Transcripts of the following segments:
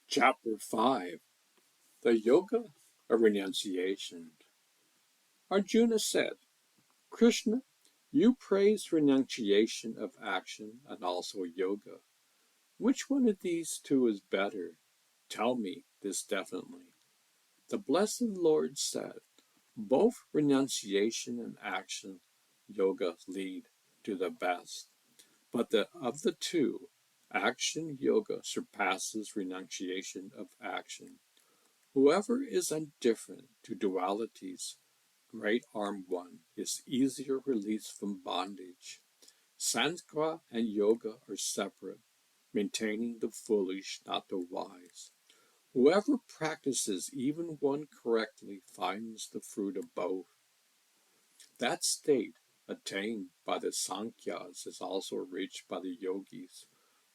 Chapter 5 The Yoga of Renunciation. Arjuna said, Krishna, you praise renunciation of action and also yoga. Which one of these two is better? Tell me this definitely. The Blessed Lord said, both renunciation and action yoga lead to the best. But of the two, action yoga surpasses renunciation of action. Whoever is indifferent to dualities, great armed one, is easier released from bondage. Sanskrit and yoga are separate, maintaining the foolish, not the wise. Whoever practices even one correctly finds the fruit of both. That state, attained by the Sankhyas, is also reached by the yogis.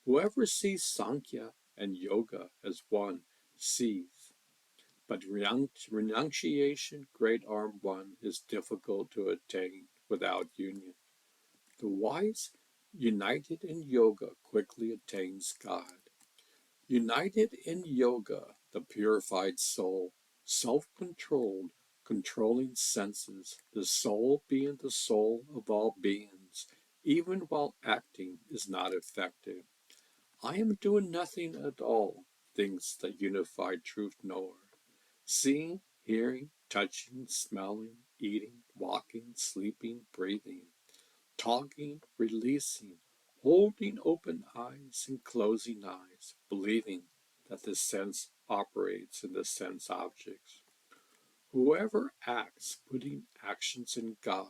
Whoever sees Sankhya and yoga as one sees. But renunciation, great armed one, is difficult to attain without union. The wise, united in yoga, quickly attains God. United in yoga, the purified soul, self-controlled, controlling senses, the soul being the soul of all beings, even while acting is not effective. I am doing nothing at all, thinks the unified truth knower. Seeing, hearing, touching, smelling, eating, walking, sleeping, breathing, talking, releasing, holding open eyes and closing eyes, believing that the sense operates in the sense objects. Whoever acts putting actions in God,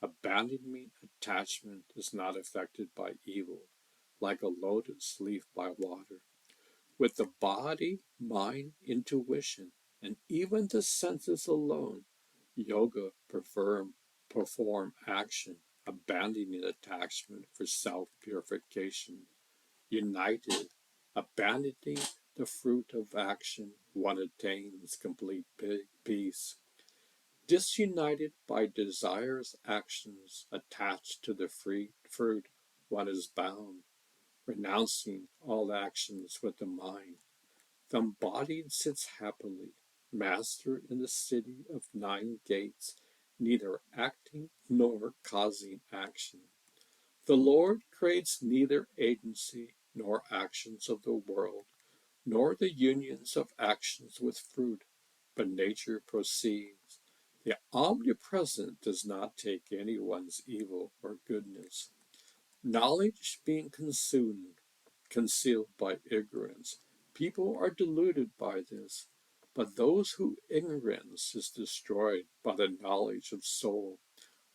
abandoning attachment is not affected by evil, like a lotus leaf by water. With the body, mind, intuition, and even the senses alone, yoga perform action, abandoning attachment for self-purification. United, abandoning the fruit of action, one attains complete peace. Disunited by desires, actions attached to the fruit, one is bound, renouncing all actions with the mind. The embodied sits happily, master in the city of 9 gates, neither acting nor causing action. The Lord creates neither agency nor actions of the world, nor the unions of actions with fruit, but nature proceeds. The omnipresent does not take anyone's evil or goodness. Knowledge being concealed by ignorance, people are deluded by this, but those whose ignorance is destroyed by the knowledge of soul,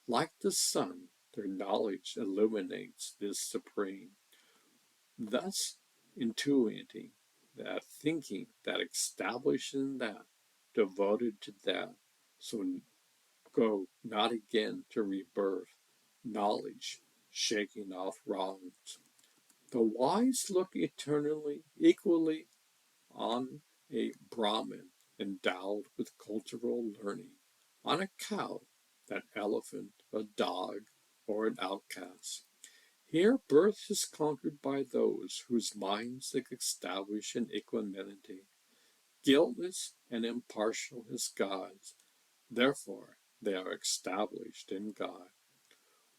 like the sun, their knowledge illuminates this supreme. Thus, intuiting that, thinking that, establishing that, devoted to that, so go not again to rebirth, knowledge, shaking off wrongs. The wise look eternally, equally on a Brahmin endowed with cultural learning, on a cow, an elephant, a dog, or an outcast. Here birth is conquered by those whose minds are established in equanimity. Guiltless and impartial as God's, therefore they are established in God.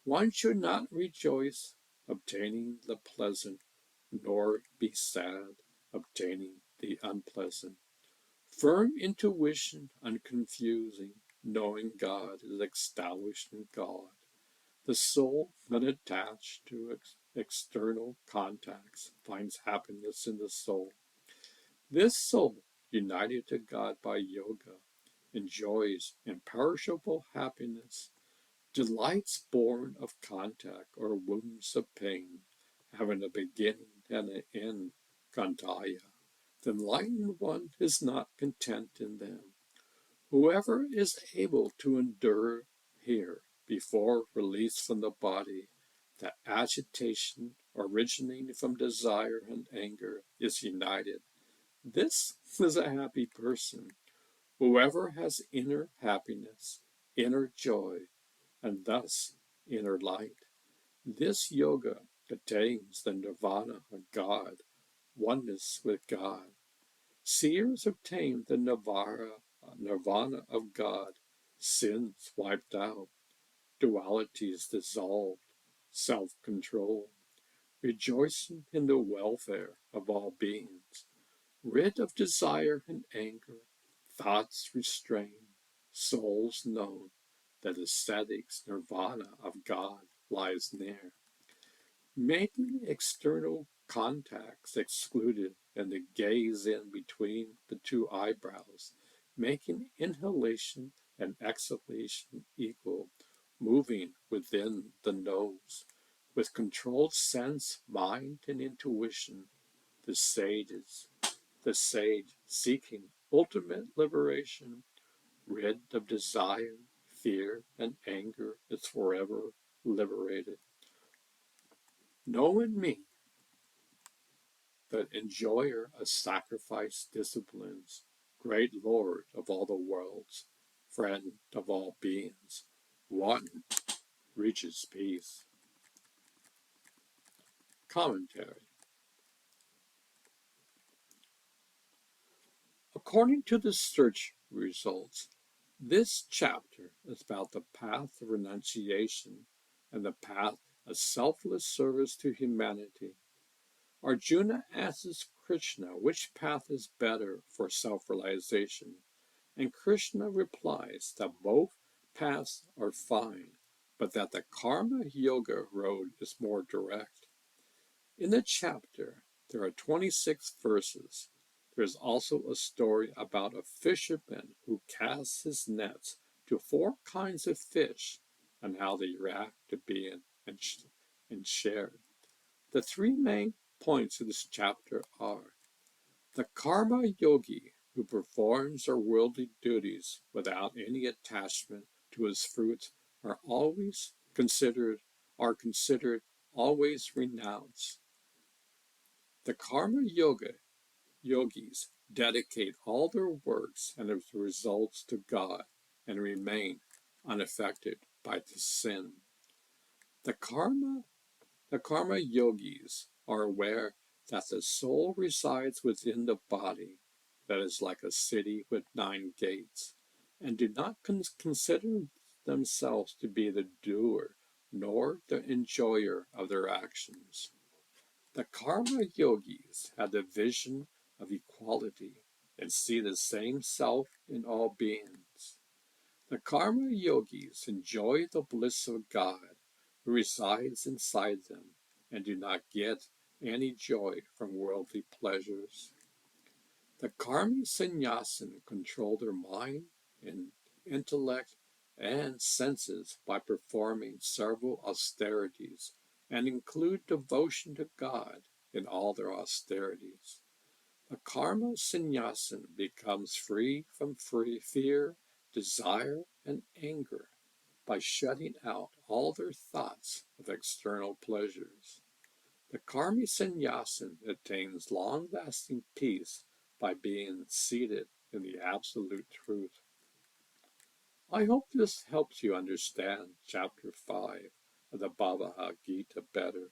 One should not rejoice obtaining the pleasant, nor be sad obtaining the unpleasant. Firm intuition, unconfusing, knowing God is established in God. The soul, unattached to external contacts, finds happiness in the soul. This soul, united to God by yoga, enjoys imperishable happiness. Delights born of contact or wounds of pain, having a beginning and an end, Gandhaya. The enlightened one is not content in them. Whoever is able to endure here, before release from the body, that agitation originating from desire and anger is united. This is a happy person. Whoever has inner happiness, inner joy, and thus inner light. This yoga attains the nirvana of God, oneness with God. Seers obtain the nirvana of God, sins wiped out, dualities dissolved, self-control, rejoicing in the welfare of all beings, rid of desire and anger, thoughts restrained, souls known that ascetics' nirvana of God lies near, making external contacts excluded and the gaze in between the two eyebrows, making inhalation and exhalation equal, moving within the nose. With controlled sense, mind, and intuition, the sage is the sage seeking ultimate liberation, rid of desire, fear, and anger, is forever liberated. Know in me, the enjoyer of sacrifice disciplines, great Lord of all the worlds, friend of all beings, one reaches peace. Commentary. According to the search results, this chapter is about the path of renunciation and the path of selfless service to humanity. Arjuna asks Krishna which path is better for self-realization, and Krishna replies that both paths are fine, but that the karma yoga road is more direct. In the chapter, there are 26 verses. There is also a story about a fisherman who casts his nets to four kinds of fish and how they react to being and shared. The three main points of this chapter are: the karma yogi, who performs their worldly duties without any attachment to his fruits, are considered always renounced. The karma yogis dedicate all their works and their results to God and remain unaffected by the sin. The karma The karma yogis are aware that the soul resides within the body, that is like a city with 9 gates, and do not consider themselves to be the doer nor the enjoyer of their actions. The karma yogis have the vision of equality and see the same self in all beings. The karma yogis enjoy the bliss of God, who resides inside them, and do not get any joy from worldly pleasures. The karmi sannyasin control their mind and intellect and senses by performing several austerities, and include devotion to God in all their austerities. The karma sannyasin becomes free from fear, desire, and anger by shutting out all their thoughts of external pleasures. The karmi sannyasin attains long-lasting peace by being seated in the absolute truth. I hope this helps you understand Chapter 5 of the Bhagavad Gita better.